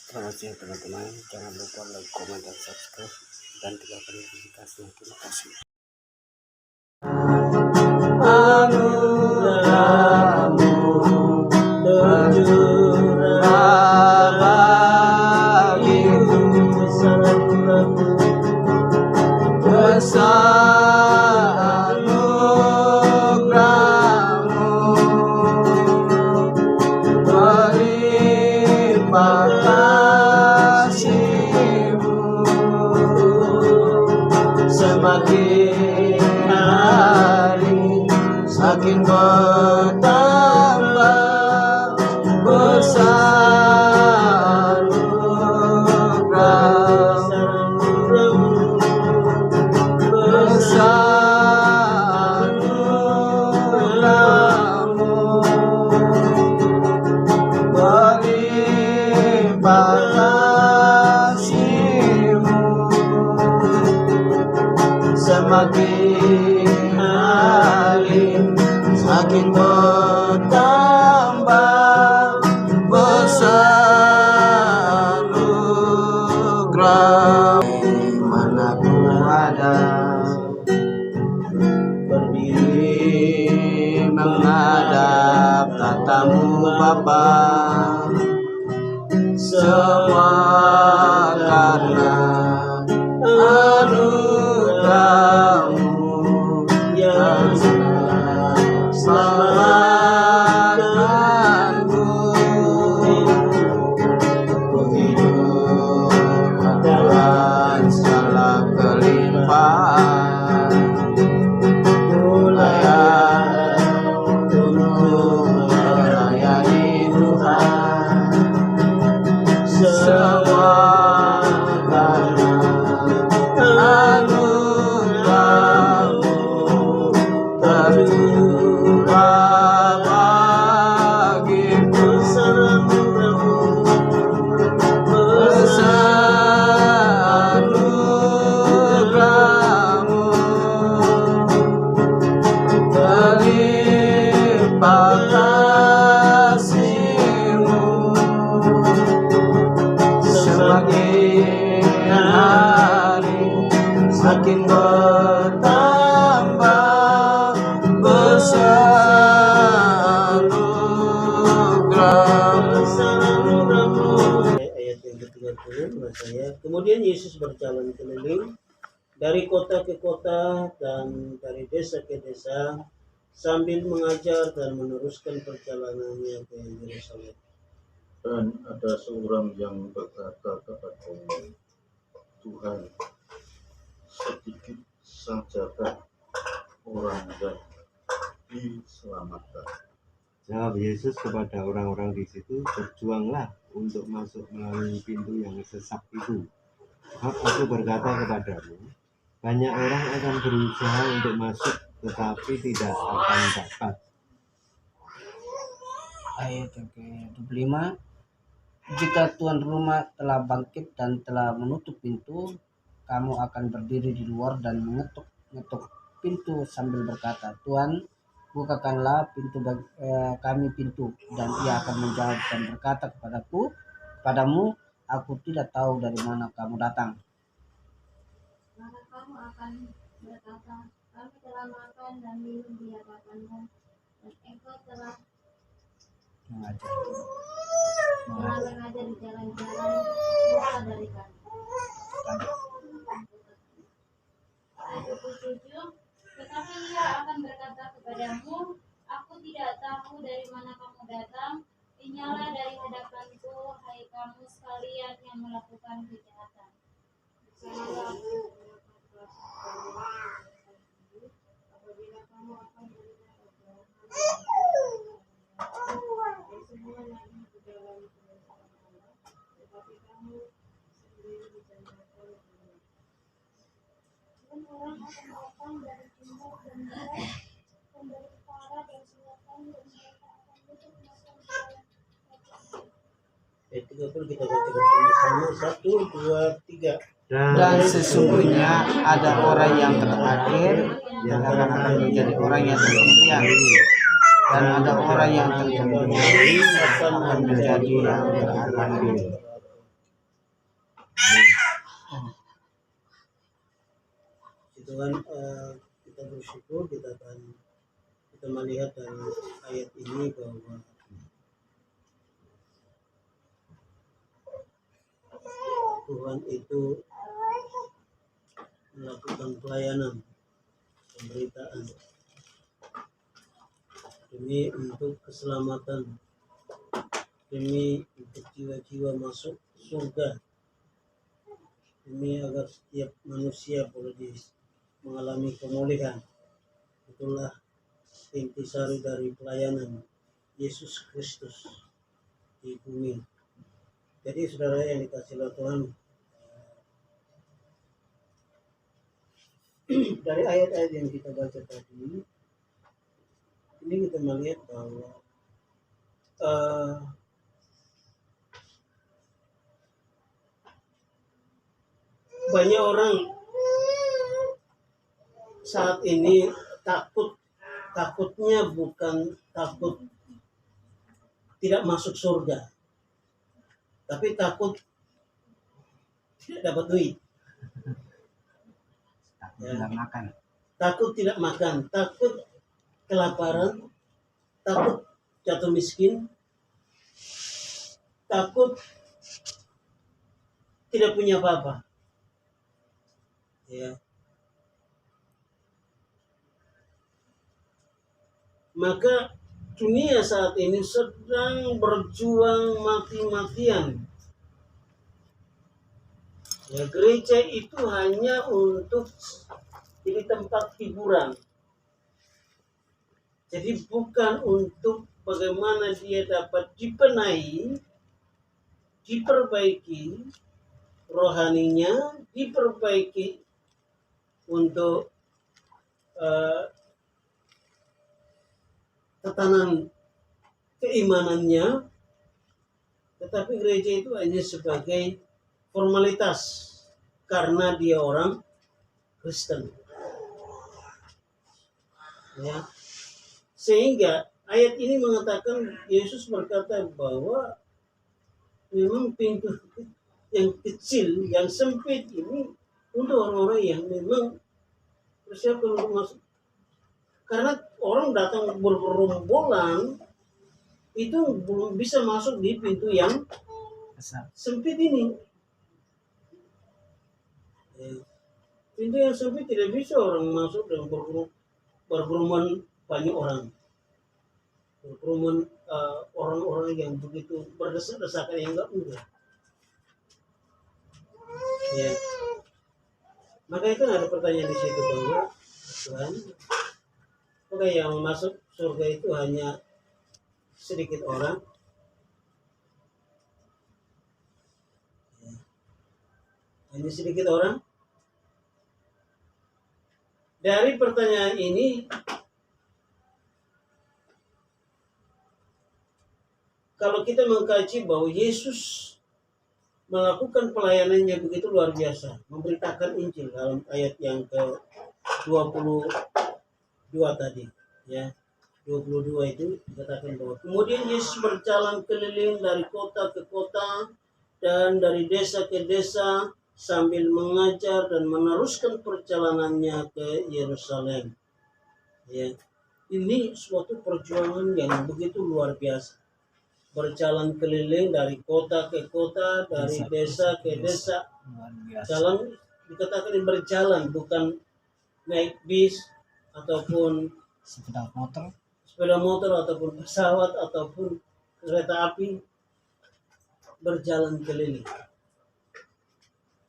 Terima kasih teman-teman, jangan lupa like, komen, dan subscribe, dan tinggalkan notifikasinya. Terima kasih. Anugerahmu tercurah bagiku, besar anugerahmu berlimpah kasih-Mu, semakin hari semakin bertambah besar anugerah-Mu, besar anugerah-Mu berlimpah kasih-Mu, semakin hari semakin bertambah besar anugerah. Mana ku ada berdiri menghadap tatamu Bapa, semua karena anugerah-Mu yang selamatkanku. Ku hidup dalam segala kelimpahan, layak untuk melayani Tuhan, semua karena anugerah-Mu tercurah bagiku, besar anugerah-Mu berlimpah kasih-Mu, semakin hari semakin bertambah besar anugerah-Mu. Ayat yang ke-30 menurut saya. Kemudian Yesus berjalan keliling dari kota ke kota dan dari desa ke desa sambil mengajar dan meneruskan perjalanannya ke Yerusalem. Dan ada seorang yang berkata kepadanya, Tuhan, sedikit sajakah orang yang diselamatkan? Jawab Yesus kepada orang-orang di situ, berjuanglah untuk masuk melalui pintu yang sesak itu. Sebab aku berkata kepadamu, banyak orang akan berusaha untuk masuk, tetapi tidak akan dapat. Ayat yang ke-25, jika tuan rumah telah bangkit dan telah menutup pintu, kamu akan berdiri di luar dan mengetuk pintu sambil berkata, Tuhan, bukakanlah kami pintu. Dan ia akan menjawab dan berkata kepadamu, aku tidak tahu dari mana kamu datang. Maka kamu akan berkata, kami telah makan dan minum di hadapanmu, dan engkau telah mengajar di jalan-jalan muka dari kami. Ayat 27, tetapi ia akan berkata kepadamu, aku tidak tahu dari mana kamu datang, tinggallah dari hadapanku, hai kamu sekalian yang melakukan kejahatan. Apabila kamu akan melihat semua nabi di dalam kerajaan Allah, tetapi kamu sendiri dijanjikan oleh Allah. Dan orang akan datang dari timur dan barat, dan dari utara dan selatan, dan mereka akan duduk makan di dalam kerajaan. Ayat 30 kita baca bersama-sama, 1, 2, 3. Dan sesungguhnya ada orang yang terakhir yang akan menjadi orang yang terkemudian, dan ada orang yang terkemudian akan menjadi yang terakhir. Tuhan, kita bersyukur kita melihat dari ayat ini bahwa Tuhan itu melakukan pelayanan pemberitaan demi untuk keselamatan, demi untuk jiwa-jiwa masuk surga, demi agar setiap manusia boleh mengalami pemulihan. Itulah intisari dari pelayanan Yesus Kristus di bumi. Jadi saudara yang dikasihi oleh Tuhan, dari ayat-ayat yang kita baca tadi, ini kita melihat bahwa banyak orang saat ini takutnya bukan takut tidak masuk surga, tapi takut tidak dapat duit, Tidak makan. takut tidak makan, takut kelaparan, takut jatuh miskin, takut tidak punya apa-apa. Ya. Maka dunia saat ini sedang berjuang mati-matian. Ya, gereja itu hanya untuk jadi tempat hiburan. Jadi bukan untuk bagaimana dia dapat dibenahi, diperbaiki rohaninya, diperbaiki untuk tatanan keimanannya, tetapi gereja itu hanya sebagai formalitas karena dia orang Kristen. Ya. Sehingga ayat ini mengatakan, Yesus berkata bahwa memang pintu yang kecil, yang sempit ini untuk orang-orang yang memang persiapan untuk masuk. Karena orang datang bergerombolan itu belum bisa masuk di pintu yang sempit ini. Pintu yang sempit tidak bisa orang masuk dan berkerumun banyak orang. Berkerumun orang-orang yang begitu berdesak-desakan yang enggak mudah. Ya. Maka itu ada pertanyaan di situ bahwa Tuhan, apakah yang masuk surga itu hanya sedikit orang? Ya. Hanya sedikit orang? Dari pertanyaan ini, kalau kita mengkaji bahwa Yesus melakukan pelayanannya begitu luar biasa, memberitakan Injil dalam ayat yang ke-22 tadi, ya. 22 itu dikatakan bahwa kemudian Yesus berjalan keliling dari kota ke kota dan dari desa ke desa sambil mengajar dan meneruskan perjalanannya ke Yerusalem. Ya. Ini suatu perjuangan yang begitu luar biasa. Berjalan keliling dari kota ke kota, dari desa ke desa. Jalan dikatakan berjalan, bukan naik bis ataupun sepeda motor ataupun pesawat ataupun kereta api, berjalan keliling.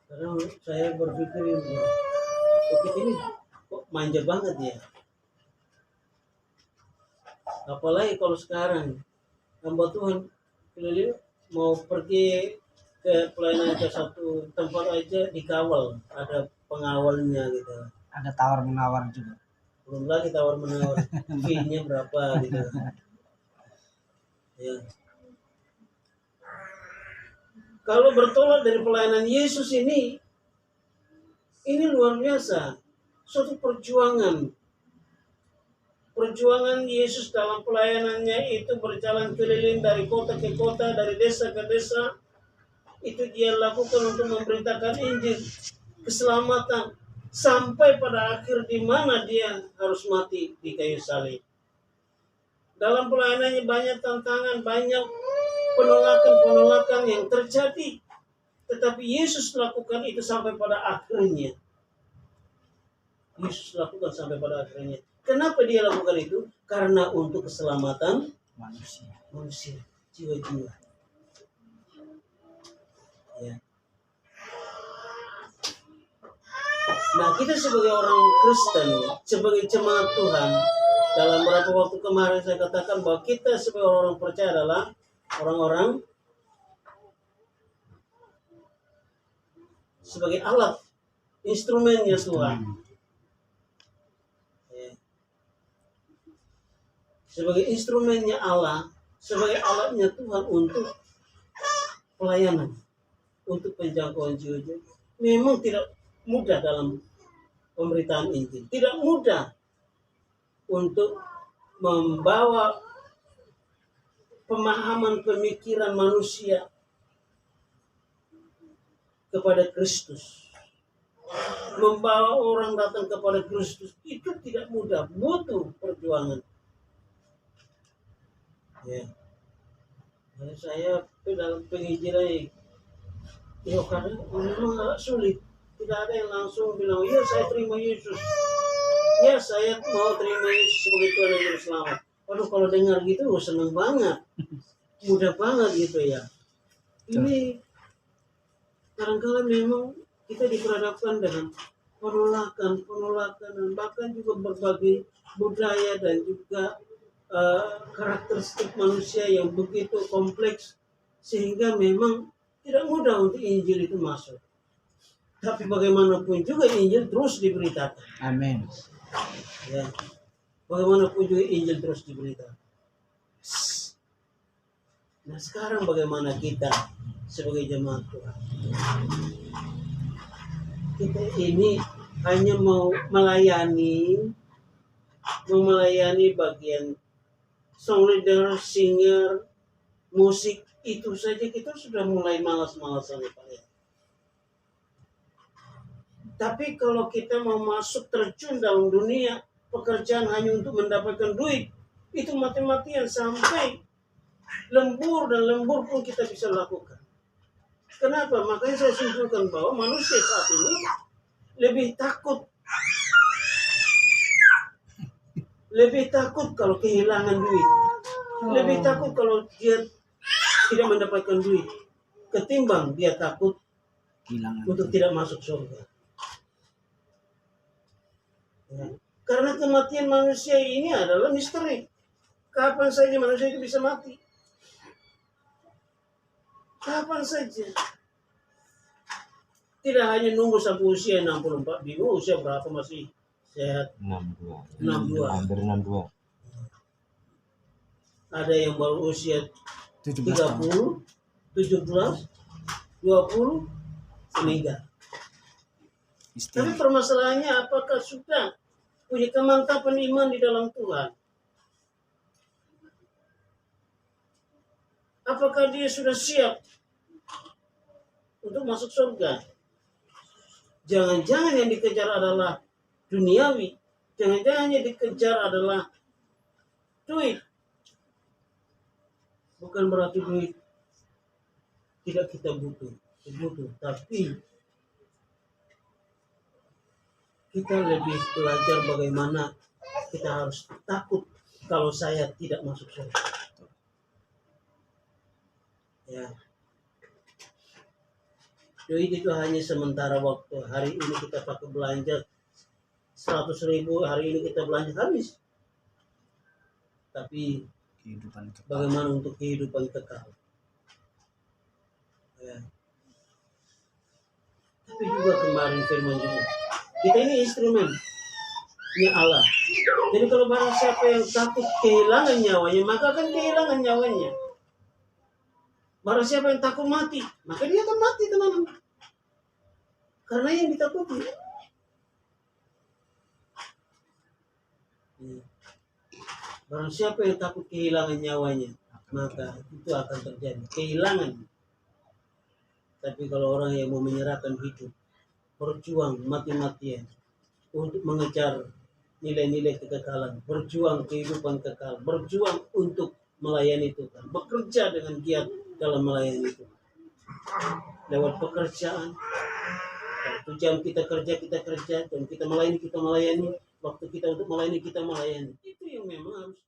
Karena saya berpikir ini kok manja banget ya. Apalagi kalau sekarang hamba Tuhan keliling mau pergi ke pelayanan ke satu tempat aja dikawal, ada pengawalnya gitu. Ada tawar-menawar juga. Belum lagi tawar-menawar, fee-nya berapa gitu. Ya. Kalau bertolak dari pelayanan Yesus ini luar biasa, suatu perjuangan. Perjuangan Yesus dalam pelayanannya itu berjalan keliling dari kota ke kota, dari desa ke desa, itu dia lakukan untuk memberitakan Injil, keselamatan, sampai pada akhir di mana dia harus mati di kayu salib. Dalam pelayanannya banyak tantangan, banyak penolakan-penolakan yang terjadi. Tetapi Yesus lakukan itu sampai pada akhirnya. Yesus lakukan sampai pada akhirnya. Kenapa dia lakukan itu? Karena untuk keselamatan manusia, jiwa-jiwa. Ya. Nah, kita sebagai orang Kristen, sebagai jemaat Tuhan, dalam beberapa waktu kemarin saya katakan bahwa kita sebagai orang percaya adalah orang-orang sebagai alat, instrumennya Tuhan. Ya. Sebagai instrumennya Allah, sebagai alatnya Tuhan untuk pelayanan, untuk penjangkauan jiwa-jiwa. Memang tidak mudah dalam pemberitaan Injil. Tidak mudah untuk membawa pemahaman pemikiran manusia kepada Kristus. Membawa orang datang kepada Kristus itu tidak mudah, butuh perjuangan. Ya. Saya dalam penginjilan kadang memang agak sulit. Tidak ada yang langsung bilang, ya saya terima Yesus. Ya saya mau terima Yesus sebagai Tuhan dan Juru Selamat. Waduh, kalau dengar gitu senang banget. Mudah banget gitu ya. Ini kadang-kadang memang kita diperhadapkan dengan penolakan, dan bahkan juga berbagai budaya dan juga karakteristik manusia yang begitu kompleks, sehingga memang tidak mudah untuk Injil itu masuk. Tapi bagaimanapun juga Injil terus diberitakan. Amin. Ya, bagaimanapun juga Injil terus diberitakan. Nah, sekarang bagaimana kita sebagai jemaat Tuhan? Kita ini hanya mau melayani bagian song leader, singer, musik, itu saja kita sudah mulai malas-malasan ya Pak ya. Tapi kalau kita mau masuk terjun dalam dunia pekerjaan hanya untuk mendapatkan duit, itu mati-matian sampai lembur pun kita bisa lakukan. Kenapa? Makanya saya simpulkan bahwa manusia saat ini lebih takut kalau kehilangan duit, lebih takut kalau dia tidak mendapatkan duit, ketimbang dia takut untuk tidak masuk surga. Ya. Karena kematian manusia ini adalah misteri. Kapan saja manusia itu bisa mati. Kapan saja. Tidak hanya nunggu sampai usia 64, bingung usia berapa masih sehat. 62. Hampir 62. Ada yang baru usia 17 30, 17, 20, meninggal. Tapi permasalahannya apakah sudah punya kemantapan iman di dalam Tuhan? Apakah dia sudah siap untuk masuk surga? Jangan-jangan yang dikejar adalah duniawi. Jangan-jangan yang dikejar adalah duit. Bukan berarti duit tidak kita butuh, tapi kita lebih belajar bagaimana kita harus takut kalau saya tidak masuk surga. Ya. Duit itu hanya sementara waktu. Hari ini kita pakai belanja 100.000, hari ini kita belanja habis. Tapi bagaimana untuk kehidupan kekal? Ya. Tapi juga kemarin firman juga, kita ini instrumennya Allah. Jadi kalau barang siapa yang takut kehilangan nyawanya, maka akan kehilangan nyawanya. Barang siapa yang takut mati, maka dia akan mati, teman-teman. Karena yang ditakuti. Barang siapa yang takut kehilangan nyawanya, maka itu akan terjadi. Kehilangan. Tapi kalau orang yang mau menyerahkan hidup, berjuang mati-matian untuk mengejar nilai-nilai kekekalan, berjuang kehidupan kekal, berjuang untuk melayani Tuhan, bekerja dengan giat dalam melayani Tuhan. Lewat pekerjaan, waktu jam kita kerja, jam kita melayani, waktu kita untuk melayani, kita melayani. Itu yang memang harus